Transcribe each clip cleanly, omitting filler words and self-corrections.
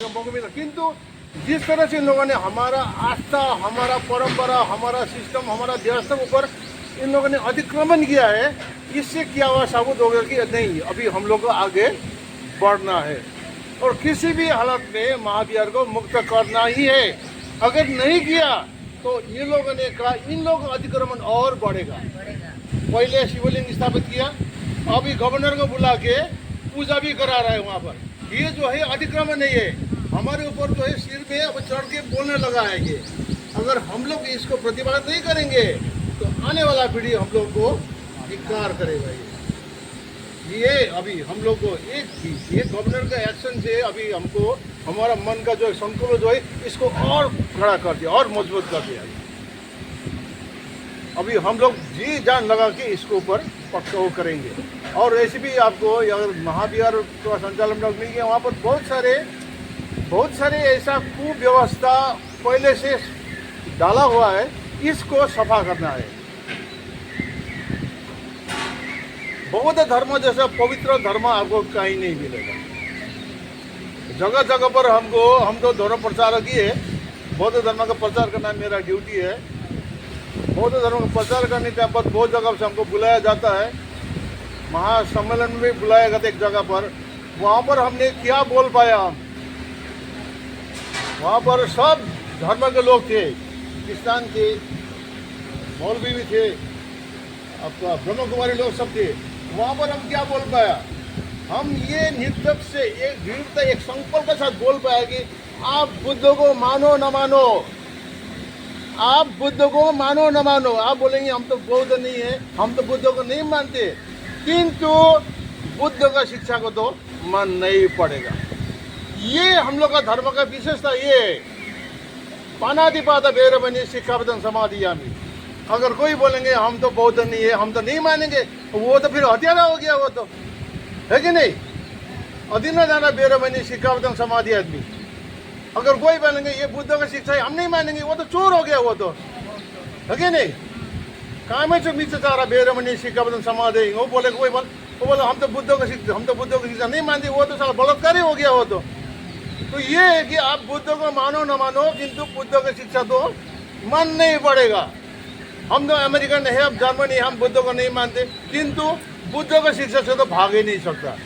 मौका मिला, किंतु जिस तरह से इन लोगों ने हमारा आस्था, हमारा परंपरा, हमारा सिस्टम, हमारा व्यवस्था के ऊपर इन लोगों ने अतिक्रमण किया है, इससे क्या हुआ साबित हो गया कि नहीं, अभी हम लोग को आगे बढ़ना है और किसी भी हालत में महाविहार को मुक्त करना ही है। अगर नहीं किया तो ये लोगों ने कहा इन लोगों का अतिक्रमण और बढ़ेगा। पहले शिवलिंग स्थापित किया, अभी गवर्नर को बुला के पूजा भी करा रहा है वहाँ पर। ये जो है अतिक्रमण नहीं है, हमारे ऊपर जो है सिर में अब चढ़ के बोलने लगा है ये। अगर हम लोग इसको प्रतिपादित नहीं करेंगे तो आने वाला पीढ़ी हम लोग को धिक्कार करेगा। ये अभी हम लोग को ये गवर्नर का एक्शन से अभी हमको हमारा मन का जो संकुल जो है इसको और खड़ा कर दिया और मजबूत कर दिया। अभी हम लोग जी जान लगा के इसके ऊपर पक्का वो करेंगे। और ऐसे भी आपको अगर महाविहार का संचालन लोग नहीं किया, वहाँ पर बहुत सारे ऐसा कुव्यवस्था पहले से डाला हुआ है, इसको सफा करना है। बौद्ध धर्म जैसा पवित्र धर्म आपको कहीं नहीं मिलेगा। जगह जगह पर हम तो धर्म प्रचारक ही है, बौद्ध धर्म का प्रचार करना मेरा ड्यूटी है। बौद्ध धर्म का प्रचार करने के बाद बहुत जगह से हमको बुलाया जाता है, महासम्मेलन में बुलाया गया था एक जगह पर। वहाँ पर हमने क्या बोल पाया, वहाँ पर सब धर्म के लोग थे, क्रिस्तान थे, मौलवी भी थे, आपका ब्रह्म कुमारी लोग सब थे। वहाँ पर हम क्या बोल पाया, हम ये निश्चित से एक दृढ़ता एक संकल्प के साथ बोल पाया कि आप बुद्ध को मानो न मानो, आप बुद्ध को मानो न मानो। आप बोलेंगे हम तो बौद्ध नहीं है, हम तो बुद्ध को नहीं मानते, किंतु बुद्ध का शिक्षा को तो मानना ही पड़ेगा। ये हम लोग का धर्म का विशेषता ये पानातिपात भैरवनी शिक्षापदं समाधियामि। अगर कोई बोलेंगे हम तो बौद्ध नहीं है, हम तो नहीं मानेंगे, वो तो फिर हत्यारा हो गया, वो तो है कि नहीं। अधीन जाना भैरवनी शिक्षापदं समाधि आदमी। अगर कोई बोलेंगे ये बुद्ध का शिक्षा है, हम नहीं मानेंगे, वो तो चोर हो गया, वो तो है कि नहीं। कामेचो मिथ्याचार भैरवनी शिक्षापदं समाधि, वो बोले हम तो बुद्ध का शिक्षा नहीं मानते, वो तो सारा बलात्कारी हो गया, वो तो ये है कि आप बुद्ध को मानो न मानो, किंतु बुद्ध की शिक्षा तो मानना ही पड़ेगा। हम तो अमेरिकन है, अब जर्मनी, हम बुद्ध को नहीं मानते, किंतु बुद्ध का शिक्षा से तो भाग ही नहीं सकता।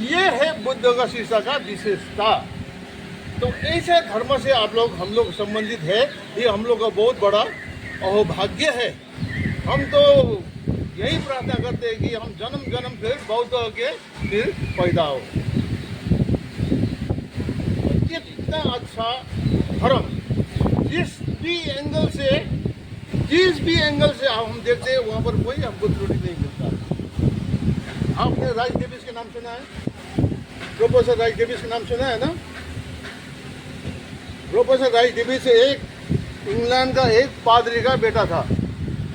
ये है बुद्ध का शिक्षा का विशेषता। तो ऐसे धर्म से हम लोग संबंधित है, ये हम लोग का बहुत बड़ा अहोभाग्य है। हम तो यही प्रार्थना करते हैं कि हम जन्म जन्म फिर बौद्ध के फिर पैदा हो। इतना अच्छा धर्म जिस भी एंगल से हम देखते हैं वहाँ पर कोई हमको त्रुटि नहीं मिलता। आपने राज डेविस के नाम सुना है? प्रोफेसर राज डेविस के नाम सुना है ना? प्रोफेसर राज डेविस एक इंग्लैंड का एक पादरी का बेटा था,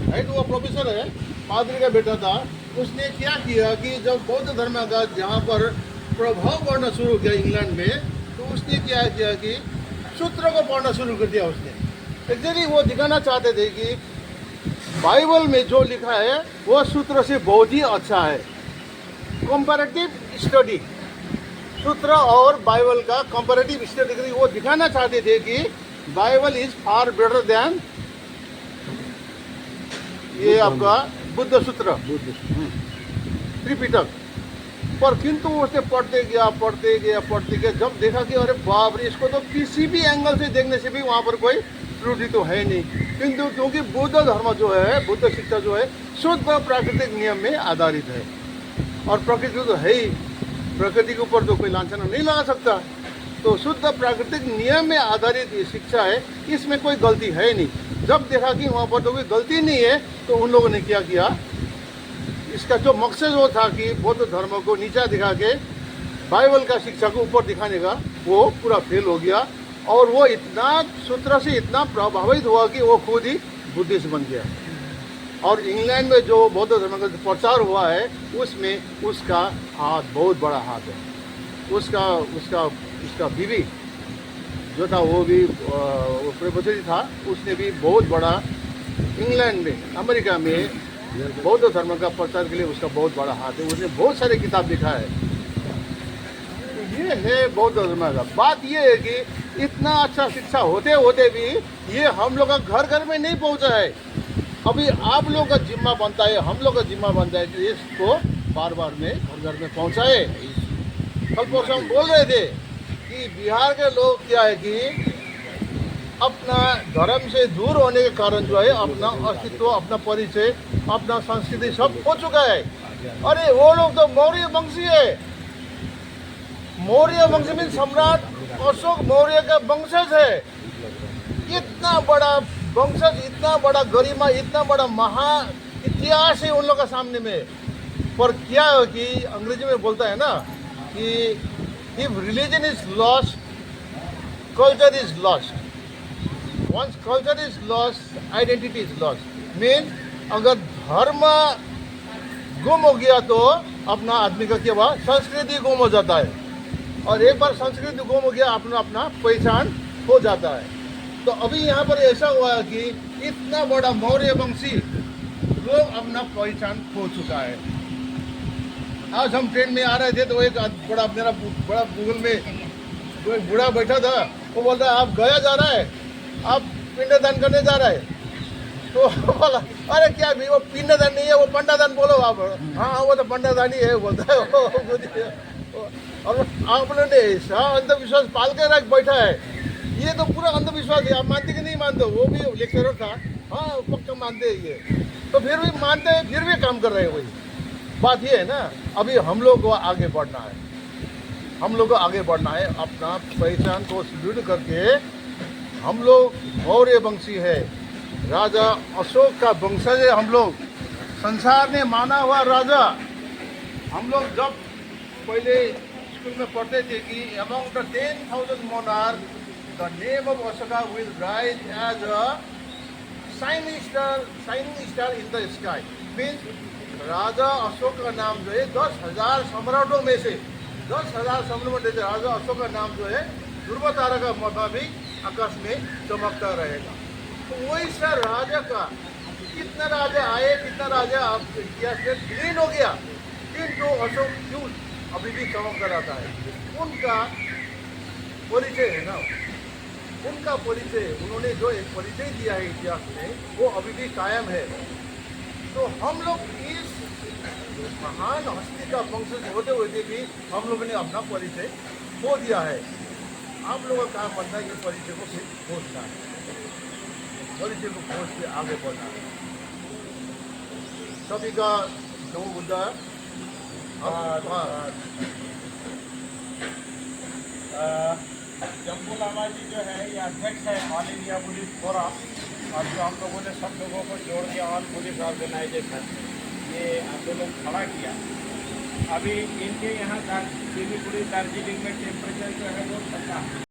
है तो वो प्रोफेसर है, पादरी का बेटा था। उसने क्या किया कि जब बौद्ध धर्म का जहाँ पर प्रभाव पड़ना शुरू किया इंग्लैंड में, तो उसने क्या किया कि सूत्र को पढ़ना शुरू कर दिया। उसने एक्चुअली वो दिखाना चाहते थे कि बाइबल में जो लिखा है वो सूत्र से बहुत ही अच्छा है। कंपैरेटिव स्टडी, सूत्र और बाइबल का कंपैरेटिव स्टडी वो दिखाना चाहते थे कि Bible is far better than ये आपका बुद्ध सूत्र, त्रिपिटक। पर किंतु उसने पढ़ते गया, जब देखा कि अरे बाप रे, इसको तो किसी भी एंगल से देखने से भी वहाँ पर कोई त्रुटि तो है नहीं। किंतु क्योंकि बुद्ध धर्म जो है, बुद्ध शिक्षा जो है, शुद्ध प्राकृतिक नियम में आधारित है, और प्रकृति तो है ही, प्रकृति के ऊपर तो कोई लांछना नहीं लगा सकता। तो शुद्ध प्राकृतिक नियम में आधारित ये शिक्षा है, इसमें कोई गलती है नहीं। जब देखा कि वहाँ पर तो कोई गलती नहीं है, तो उन लोगों ने क्या किया, इसका जो मकसद वो था कि बौद्ध धर्म को नीचा दिखा के बाइबल का शिक्षा को ऊपर दिखाने का, वो पूरा फेल हो गया। और वो इतना सूत्र से इतना प्रभावित हुआ कि वो खुद ही बुद्धिस्ट बन गया। और इंग्लैंड में जो बौद्ध धर्म का प्रचार हुआ है, उसमें उसका हाथ, बहुत बड़ा हाथ है। उसका बीवी जो था वो भी प्रोफेसर था, उसने भी बहुत बड़ा इंग्लैंड में, अमेरिका में बौद्ध धर्म का प्रचार के लिए उसका बहुत बड़ा हाथ है। उसने बहुत सारे किताब लिखा है। ये है बौद्ध धर्म का। बात ये है कि इतना अच्छा शिक्षा होते होते भी ये हम लोग का घर घर में नहीं पहुंचा है। अभी आप लोग का जिम्मा बनता है, हम लोग का जिम्मा बनता है कि इसको बार बार में घर घर में पहुंचाए। कल परसों हम बोल रहे थे कि बिहार के लोग क्या है कि अपना धर्म से दूर होने के कारण जो है अपना अस्तित्व, अपना परिचय, अपना संस्कृति सब खो चुका है। अरे वो लोग तो मौर्य वंशी है। मौर्य वंश में सम्राट अशोक मौर्य का वंशज है। इतना बड़ा वंशज, इतना बड़ा गरिमा, इतना बड़ा महा इतिहास है उन लोग का सामने में। पर क्या है कि अंग्रेजी में बोलता है ना कि if religion is lost, culture is lost. Once culture is lost, identity is lost. Mean अगर धर्म गुम हो गया तो अपना आदमी का क्या हुआ, संस्कृति गुम हो जाता है। और एक बार संस्कृति गुम हो गया अपना अपना पहचान हो जाता है। तो अभी यहाँ पर ऐसा हुआ है कि इतना बड़ा मौर्य वंशी लोग अपना पहचान खो चुका है। आज हम ट्रेन में आ रहे थे तो एक बड़ा मेरा बड़ा गूगल में जो एक बूढ़ा बैठा था, वो बोल रहा है आप गया जा रहा है, आप पिंडदान करने जा रहा है। तो बोला अरे क्या भी वो पिंडदान नहीं है, वो पंडादान बोलो आप। हाँ वो तो पंडादान ही है बोलता है। और आप लोगों ने ऐसा अंधविश्वास पाल के रख बैठा है। ये तो पूरा अंधविश्वास है। आप मानते कि नहीं मानते? वो भी लेक्चरर था, हाँ पक्का मानते हैं ये। तो फिर भी मानते हैं, फिर भी काम कर रहे हैं वही। बात ये है ना, अभी हम लोग को आगे बढ़ना है, हम लोग को आगे बढ़ना है। अपना पहचान को सुदृढ़ करके हम लोग मौर्य वंशी है, राजा अशोक का वंशज है हम लोग, संसार ने माना हुआ राजा। हम लोग जब पहले स्कूल में पढ़ते थे कि among the 10,000 monarch the name of Ashoka will rise as a shining star in the sky. Means राजा अशोक का नाम जो है 10,000 सम्राटों में से 10,000 सम्राट में से राजा अशोक का नाम जो है ध्रुव तारा का मुताबिक आकाश में चमकता रहेगा। तो वही सर राजा का कितना राजा आए, कितना राजा इतिहास में विलीन हो गया, किंतु अशोक क्यों अभी भी चमकता रहता है? उनका परिचय है ना, उनका परिचय, उन्होंने जो एक परिचय दिया है इतिहास में वो अभी भी कायम है। तो हम लोग इस महान हस्ती का वंशज होते हुए भी हम लोगों ने अपना परिचय खो दिया है। आप लोगों का काम बनता है कि परिचय को फिर खोजना है, परिचय को खोज के आगे बढ़ना है। सभी का नमो बुद्धा। जम्बू लामा जी जो है ये अध्यक्ष है ऑल इंडिया बुद्धिस्ट फोरम, और जो हम लोगों ने सब लोगों को जोड़ के ऑल बुद्धिस्ट ऑर्गेनाइजेशन ये आंदोलन खड़ा किया। अभी इनके यहाँ सिलीगुड़ी दार्जिलिंग में टेम्परेचर जो है वो 50